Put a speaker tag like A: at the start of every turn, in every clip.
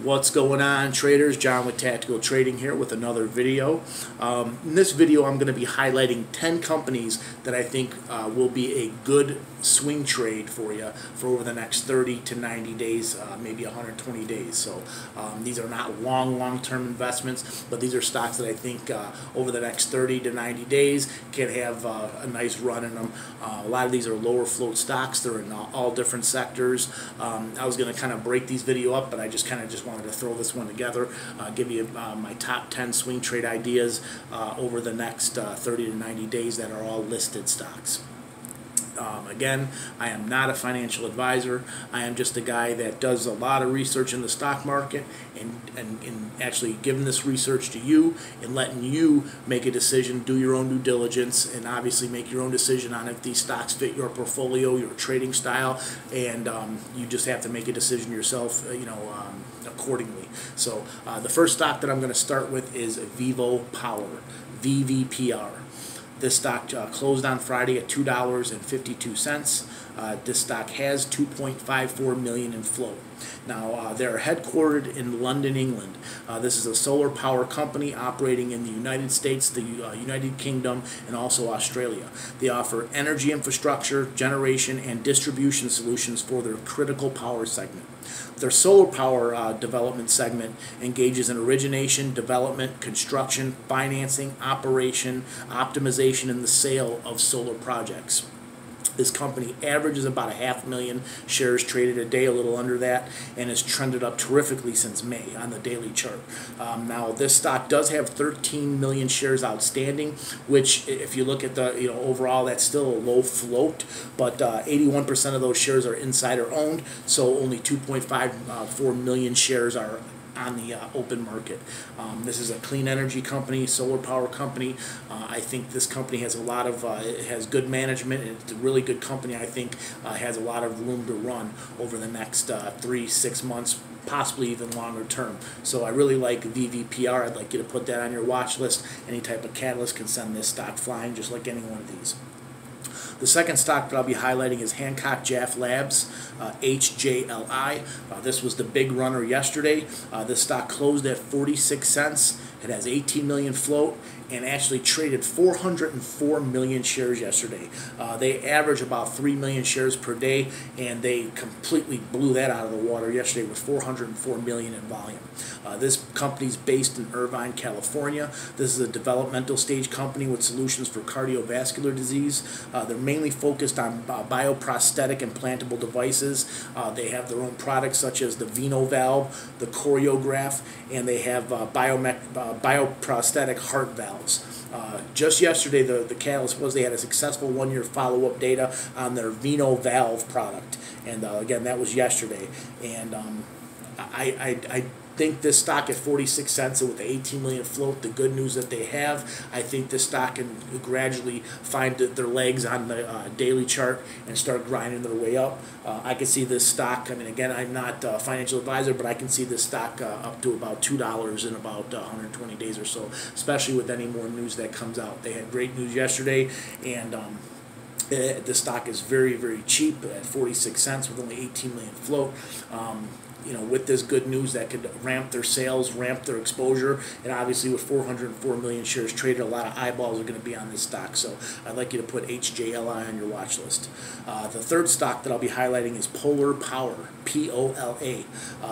A: What's going on, traders? John with Tactical Trading here with another video. In this video I'm going to be highlighting 10 companies that I think will be a good swing trade for you for over the next 30 to 90 days, maybe 120 days. So these are not long-term investments, but these are stocks that I think over the next 30 to 90 days can have a nice run in them. A lot of these are lower float stocks. They're in all different sectors. I was going to kind of break these video up, but I just wanted to throw this one together, give you my top 10 swing trade ideas over the next 30 to 90 days that are all listed stocks. Again, I am not a financial advisor. I am just a guy that does a lot of research in the stock market and actually giving this research to you and letting you make a decision, do your own due diligence, and obviously make your own decision on if these stocks fit your portfolio, your trading style, and you just have to make a decision yourself, accordingly. So the first stock that I'm going to start with is VVPR, VVPR. This stock closed on Friday at $2.52. This stock has 2.54 million in float. Now, they're headquartered in London, England. This is a solar power company operating in the United States, the United Kingdom, and also Australia. They offer energy infrastructure, generation, and distribution solutions for their critical power segment. Their solar power development segment engages in origination, development, construction, financing, operation, optimization, and the sale of solar projects. This company averages about 500,000 shares traded a day, a little under that, and has trended up terrifically since May on the daily chart. Now, this stock does have 13 million shares outstanding, which, if you look at the overall, that's still a low float. But 81% of those shares are insider owned, so only 2.54 million shares are on the open market. This is a clean energy company, solar power company. I think this company has a lot of, it has good management, and it's a really good company. I think has a lot of room to run over the next 3-6 months, possibly even longer term. So I really like VVPR. I'd like you to put that on your watch list. Any type of catalyst can send this stock flying, just like any one of these. The second stock that I'll be highlighting is Hancock Jaff Labs, HJLI. This was the big runner yesterday. This stock closed at 46 cents. It has 18 million float and actually traded 404 million shares yesterday. They average about 3 million shares per day, and they completely blew that out of the water yesterday with 404 million in volume. This company's based in Irvine, California. This is a developmental stage company with solutions for cardiovascular disease. They're mainly focused on bioprosthetic implantable devices. They have their own products such as the Veno valve, the Choreograph, and they have bioprosthetic heart valves. Just yesterday, the catalyst was they had a successful 1-year follow-up data on their Veno valve product, and again, that was yesterday. And I think this stock at 46 cents and with the 18 million float, the good news that they have, I think this stock can gradually find their legs on the daily chart and start grinding their way up. I can see this stock, I mean, again, I'm not a financial advisor, but I can see this stock up to about $2 in about 120 days or so, especially with any more news that comes out. They had great news yesterday, and the stock is very, very cheap at 46 cents with only 18 million float. With this good news that could ramp their sales, ramp their exposure, and obviously with 404 million shares traded, a lot of eyeballs are going to be on this stock. So I'd like you to put HJLI on your watch list. The third stock that I'll be highlighting is Polar Power, POLA.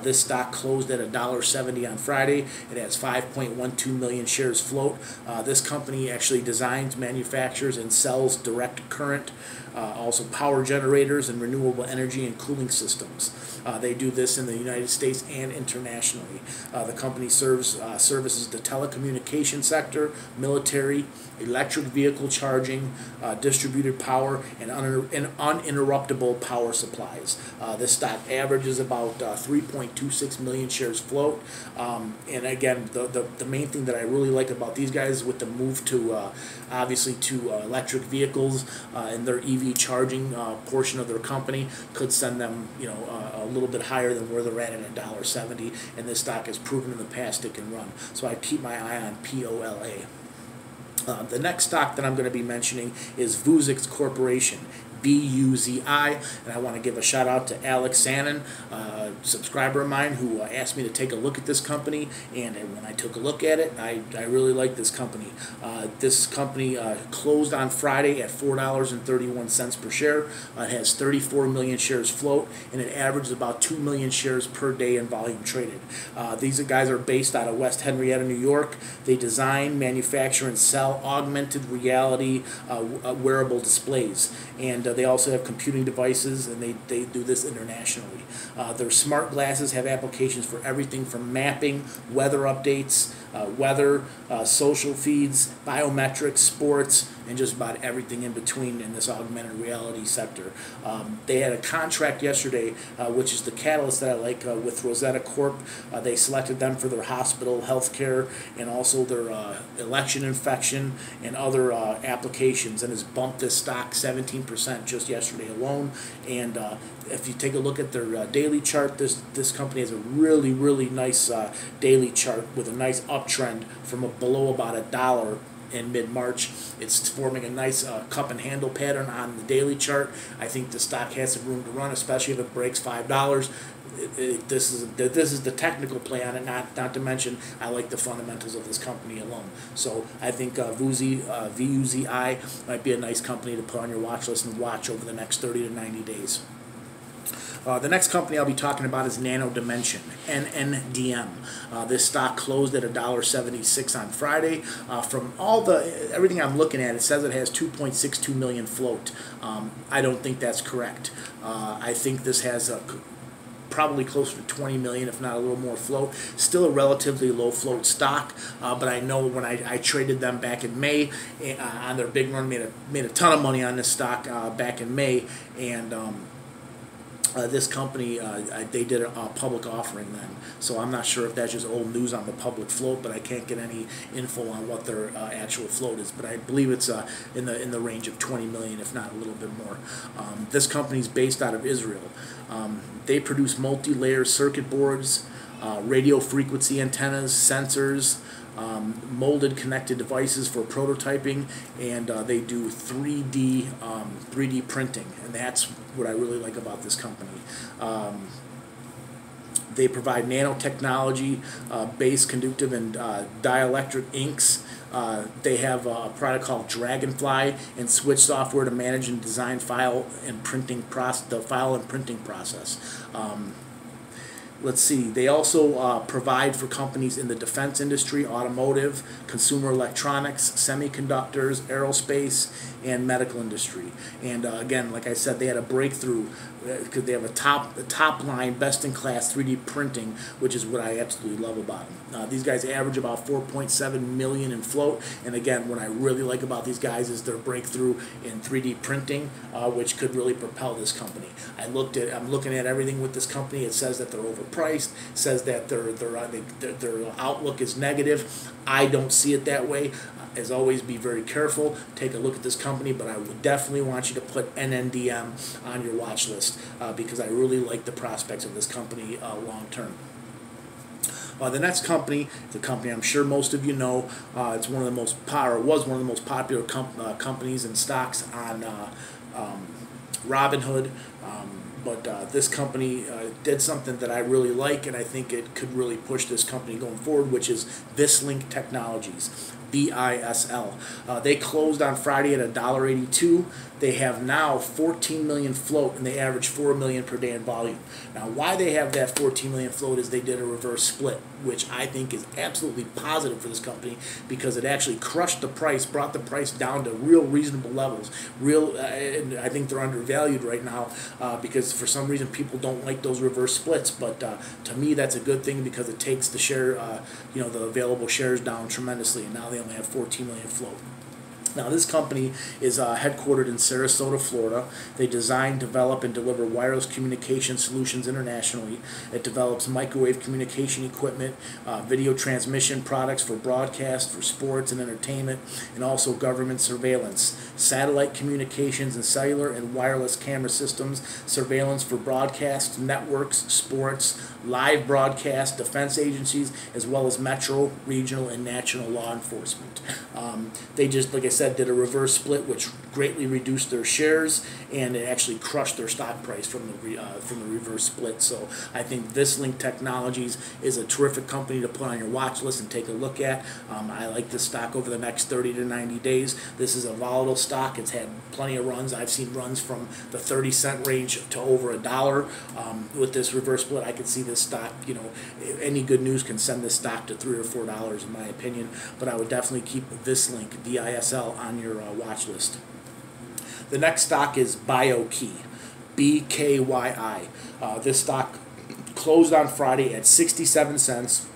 A: This stock closed at $1.70 on Friday. It has 5.12 million shares float. This company actually designs, manufactures, and sells direct current, also power generators and renewable energy and cooling systems. They do this in the United States and internationally. The company services the telecommunication sector, military, electric vehicle charging, distributed power, and uninterruptible power supplies. This stock averages about 3.26 million shares float. And again, the main thing that I really like about these guys is with the move to obviously to electric vehicles and their EV charging portion of their company could send them a little bit higher than where they're at $1.70, and this stock has proven in the past it can run. So I keep my eye on POLA. The next stock that I'm going to be mentioning is VUZI Corporation, VUZI, and I want to give a shout out to Alex Sannon, a subscriber of mine, who asked me to take a look at this company, and when I took a look at it, I really like this company. This company closed on Friday at $4.31 per share. It has 34 million shares float, and it averages about 2 million shares per day in volume traded. These guys are based out of West Henrietta, New York. They design, manufacture, and sell augmented reality wearable displays, and they also have computing devices, and they do this internationally. Their smart glasses have applications for everything from mapping, weather updates, social feeds, biometrics, sports, and just about everything in between in this augmented reality sector. They had a contract yesterday, which is the catalyst that I like, with Rosetta Corp. They selected them for their hospital, healthcare, and also their election infection and other applications, and has bumped this stock 17% just yesterday alone. And if you take a look at their daily chart, this company has a really nice daily chart with a nice uptrend from below about $1 in mid-March. It's forming a nice cup and handle pattern on the daily chart. I think the stock has some room to run, especially if it breaks $5. This is the technical play on it, not to mention I like the fundamentals of this company alone. So I think VUZI might be a nice company to put on your watch list and watch over the next 30 to 90 days. The next company I'll be talking about is Nano Dimension, NNDM. This stock closed at $1.76 on Friday. From everything I'm looking at, it says it has 2.62 million float. I don't think that's correct. I think this has probably closer to 20 million, if not a little more float. Still a relatively low float stock, but I know when I traded them back in May on their big run, made a ton of money on this stock back in May, and this company, they did a public offering then, so I'm not sure if that's just old news on the public float, but I can't get any info on what their actual float is, but I believe it's in the range of 20 million, if not a little bit more. This company is based out of Israel. They produce multi-layer circuit boards, radio frequency antennas, sensors, molded connected devices for prototyping, and they do 3D printing, and that's what I really like about this company. They provide nanotechnology, base conductive and dielectric inks. They have a product called Dragonfly and switch software to manage and design the file and printing process. Let's see, they also provide for companies in the defense industry, automotive, consumer electronics, semiconductors, aerospace, and medical industry. And again, like I said, they had a breakthrough because they have a top line, best-in-class 3D printing, which is what I absolutely love about them. These guys average about 4.7 million in float, and again, what I really like about these guys is their breakthrough in 3D printing, which could really propel this company. I'm looking at everything with this company. It says that they're overpriced. It says that their outlook is negative. I don't see it that way. As always, be very careful. Take a look at this company, but I would definitely want you to put NNDM on your watch list because I really like the prospects of this company long term. The next company, the company I'm sure most of you know, it's one of the most was one of the most popular companies and stocks on Robinhood. But this company did something that I really like, and I think it could really push this company going forward, which is VISL Technologies. VISL. They closed on Friday at $1.82. They have now 14 million float, and they average 4 million per day in volume. Now, why they have that 14 million float is they did a reverse split, which I think is absolutely positive for this company because it actually crushed the price, brought the price down to real reasonable levels. And I think they're undervalued right now because for some reason people don't like those reverse splits. But to me, that's a good thing because it takes the share, the available shares down tremendously, and now they only have 14 million float. Now, this company is headquartered in Sarasota, Florida. They design, develop, and deliver wireless communication solutions internationally. It develops microwave communication equipment, video transmission products for broadcast, for sports and entertainment, and also government surveillance, satellite communications and cellular and wireless camera systems, surveillance for broadcast, networks, sports, live broadcast, defense agencies, as well as metro, regional, and national law enforcement. They just, like I said, said, did a reverse split, which greatly reduced their shares, and it actually crushed their stock price from the reverse split. So I think VISL Technologies is a terrific company to put on your watch list and take a look at. I like this stock over the next 30 to 90 days. This is a volatile stock. It's had plenty of runs. I've seen runs from the 30-cent range to over $1. With this reverse split, I could see this stock, you know, any good news can send this stock to $3 or $4 in my opinion, but I would definitely keep VISL, VISL, on your watch list. The next stock is BioKey, BKYI. This stock closed on Friday at 67 cents.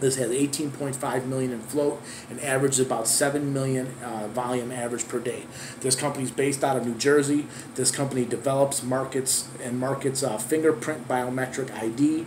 A: This has 18.5 million in float and averages about 7 million volume average per day. This company is based out of New Jersey. This company develops, markets fingerprint biometric ID,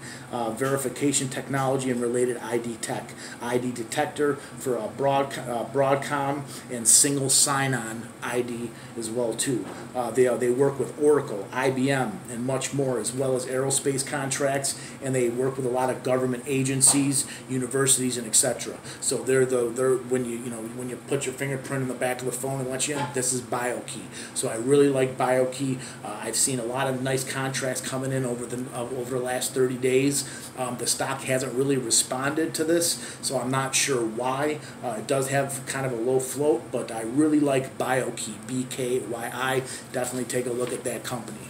A: verification technology, and related ID tech. ID detector for Broadcom and single sign-on ID as well too. They work with Oracle, IBM, and much more, as well as aerospace contracts, and they work with a lot of government agencies, universities, and etc. So they're when you put your fingerprint in the back of the phone and let you in, this is BioKey. So I really like BioKey. I've seen a lot of nice contracts coming in over the last 30 days. The stock hasn't really responded to this, so I'm not sure why. It does have kind of a low float, but I really like BioKey, BKYI. Definitely take a look at that company.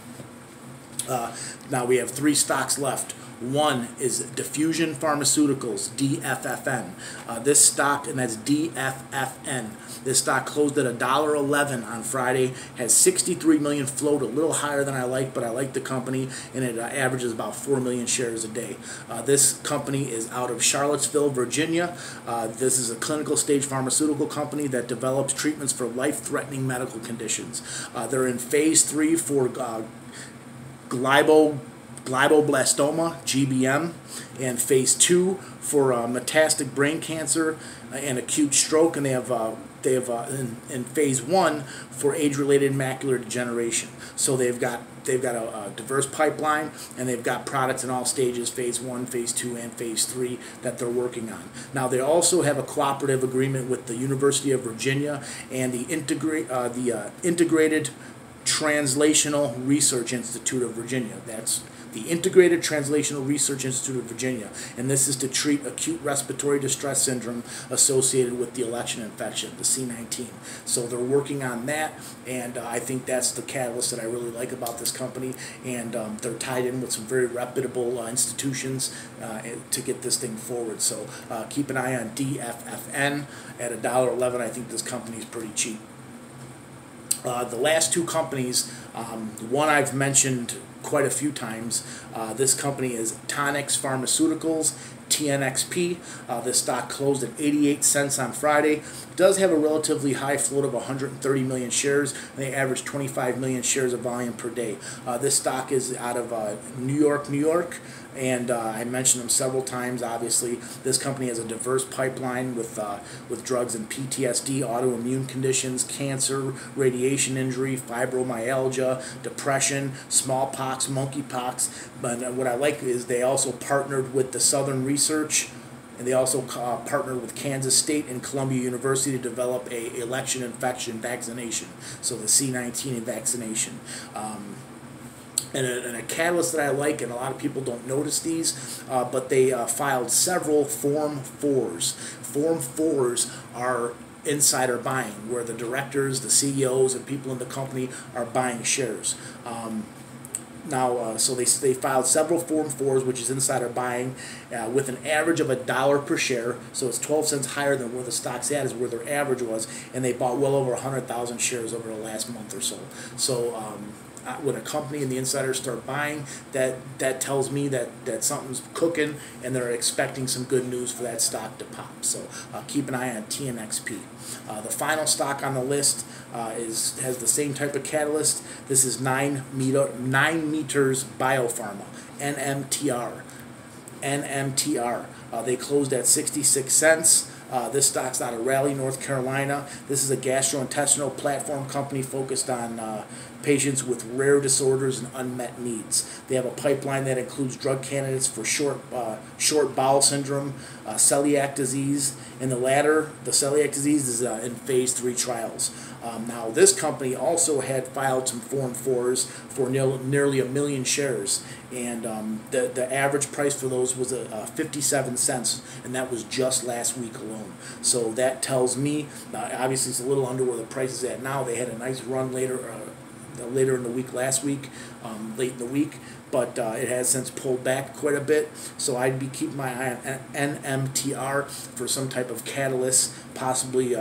A: Now we have 3 stocks left. One is Diffusion Pharmaceuticals, DFFN. This stock, and that's DFFN. This stock closed at $1.11 on Friday, has 63 million float, a little higher than I like, but I like the company, and it averages about 4 million shares a day. This company is out of Charlottesville, Virginia. This is a clinical stage pharmaceutical company that develops treatments for life-threatening medical conditions. They're in phase 3 for glioblastoma, GBM, and phase 2 for metastatic brain cancer and acute stroke, and they have in phase 1 for age-related macular degeneration. So they've got a diverse pipeline, and they've got products in all stages, phase 1, phase 2, and phase 3 that they're working on. Now they also have a cooperative agreement with the University of Virginia and the Integrated Translational Research Institute of Virginia. That's the Integrated Translational Research Institute of Virginia, and this is to treat acute respiratory distress syndrome associated with the election infection, the C19. So they're working on that, and I think that's the catalyst that I really like about this company, and they're tied in with some very reputable institutions to get this thing forward. So keep an eye on DFFN at $1.11. I think this company is pretty cheap. The last 2 companies, one I've mentioned quite a few times. This company is Tonix Pharmaceuticals, TNXP. This stock closed at 88 cents on Friday. It does have a relatively high float of 130 million shares, and they average 25 million shares of volume per day. This stock is out of New York, and I mentioned them several times. Obviously, this company has a diverse pipeline with drugs in PTSD, autoimmune conditions, cancer, radiation injury, fibromyalgia, depression, smallpox, monkeypox. But what I like is they also partnered with the Southern Research, and they also partnered with Kansas State and Columbia University to develop a election infection vaccination, so the C19 vaccination. And a catalyst that I like, and a lot of people don't notice these, but they filed several Form 4s. Form 4s are insider buying, where the directors, the CEOs, and people in the company are buying shares. So they filed several Form 4s, which is insider buying, with an average of $1 per share. So it's 12 cents higher than where the stock's at, is where their average was, and they bought well over 100,000 shares over the last month or so. So when a company and the insiders start buying, that tells me that something's cooking, and they're expecting some good news for that stock to pop. So keep an eye on TNXP. The final stock on the list has the same type of catalyst. This is 9meters Biopharma, NMTR. They closed at 66 cents. This stock's out of Raleigh, North Carolina. This is a gastrointestinal platform company focused on patients with rare disorders and unmet needs. They have a pipeline that includes drug candidates for short bowel syndrome, celiac disease, and the latter, the celiac disease, is in phase 3 trials. Now, this company also had filed some Form 4s for nearly 1 million shares, and the average price for those was 57 cents, and that was just last week alone. So that tells me, obviously it's a little under where the price is at now. They had a nice run later in the week last week, late in the week, but it has since pulled back quite a bit. So I'd be keeping my eye on Nmtr for some type of catalyst, possibly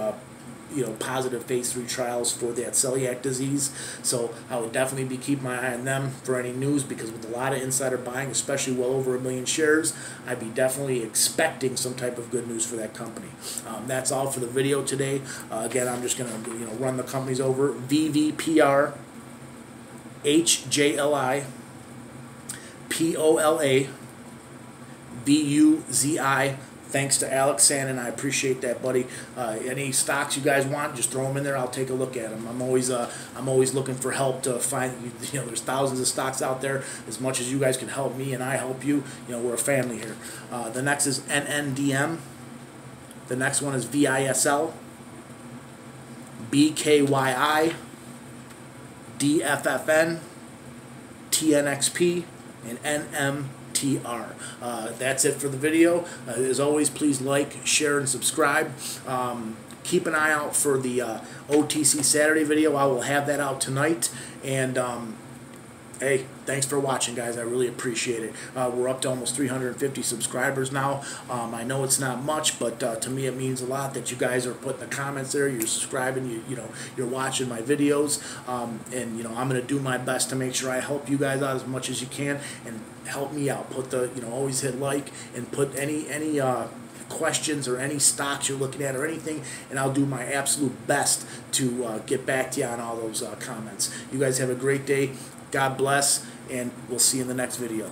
A: positive phase 3 trials for that celiac disease. So I would definitely be keeping my eye on them for any news, because with a lot of insider buying, especially well over 1 million shares, I'd be definitely expecting some type of good news for that company. That's all for the video today. Again, I'm just going to run the companies over. VVPR, HJLI, POLA, VUZI. Thanks to Alex Sandin, I appreciate that, buddy. Any stocks you guys want, just throw them in there. I'll take a look at them. I'm always looking for help to find. There's thousands of stocks out there. As much as you guys can help me and I help you, we're a family here. The next is NNDM. The next one is VISL, BKYI, DFFN, TNXP, and NMTR. That's it for the video. As always, please like, share, and subscribe. Keep an eye out for the OTC Saturday video. I will have that out tonight. And hey, thanks for watching, guys. I really appreciate it. We're up to almost 350 subscribers now. I know it's not much, but to me it means a lot that you guys are putting the comments there. You're subscribing. You're watching my videos. And I'm going to do my best to make sure I help you guys out as much as you can, and help me out. Put the always hit like, and put any questions or any stocks you're looking at or anything, and I'll do my absolute best to get back to you on all those comments. You guys have a great day. God bless, and we'll see you in the next video.